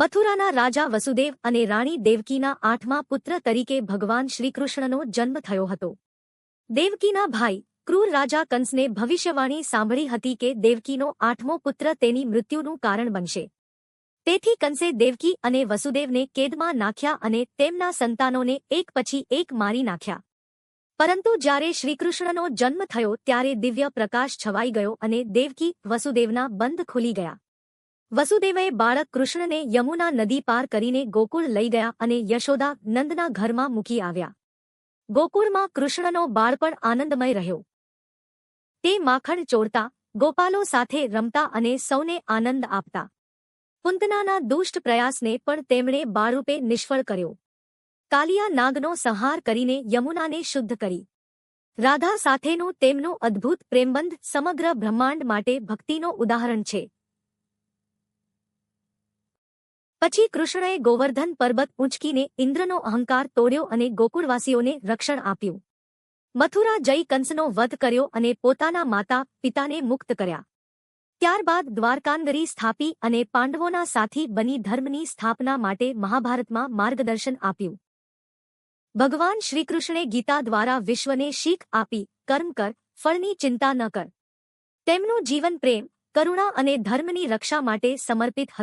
મથુરાના રાજા વસુદેવ અને રાણી દેવકીના 8મા પુત્ર તરીકે ભગવાન શ્રીકૃષ્ણનો જન્મ થયો હતો. દેવકીના ભાઈ ક્રૂર રાજા કંસને ભવિષ્યવાણી સાંભળી હતી કે દેવકીનો 8મો પુત્ર તેની મૃત્યુનું કારણ બનશે. તેથી કંસે દેવકી અને વસુદેવને કેદમાં નાખ્યા અને તેમના સંતાનોને એક પછી એક મારી નાખ્યા. પરંતુ જ્યારે શ્રીકૃષ્ણનો જન્મ થયો ત્યારે દિવ્ય પ્રકાશ છવાઈ ગયો અને દેવકી વસુદેવના બંધ ખુલી ગયા. વસુદેવે બાળક કૃષ્ણને યમુના નદી પાર કરીને ગોકુળ લઈ ગયા અને યશોદા નંદના ઘરમાં મૂકી આવ્યા. ગોકુળમાં કૃષ્ણનો બાળપણ આનંદમય રહ્યો. તે માખણ ચોરતા, ગોપાલો સાથે રમતા અને સૌને આનંદ આપતા. પૂતનાના દુષ્ટ પ્રયાસને પણ તેમણે બાળરૂપે નિષ્ફળ કર્યો. કાલિયા નાગનો સંહાર કરીને યમુનાને શુદ્ધ કરી. રાધા સાથેનું તેમનું અદ્ભુત પ્રેમબંધ સમગ્ર બ્રહ્માંડ માટે ભક્તિનો ઉદાહરણ છે. પછી કૃષ્ણએ ગોવર્ધન પર્વત ઊંચકીને ઇન્દ્રનો અહંકાર તોડ્યો અને ગોકુળવાસીઓને રક્ષણ આપ્યું. મથુરા જઈ કંસનો વધ કર્યો અને પોતાના માતા પિતાને મુક્ત કર્યા. ત્યારબાદ દ્વારકાનગરી સ્થાપી અને પાંડવોના સાથી બની ધર્મની સ્થાપના માટે મહાભારતમાં માર્ગદર્શન આપ્યું. ભગવાન શ્રીકૃષ્ણે ગીતા દ્વારા વિશ્વને શીખ આપી, કર્મ કર, ફળની ચિંતા ન કર. તેમનું જીવન પ્રેમ, કરુણા અને ધર્મની રક્ષા માટે સમર્પિત હતું.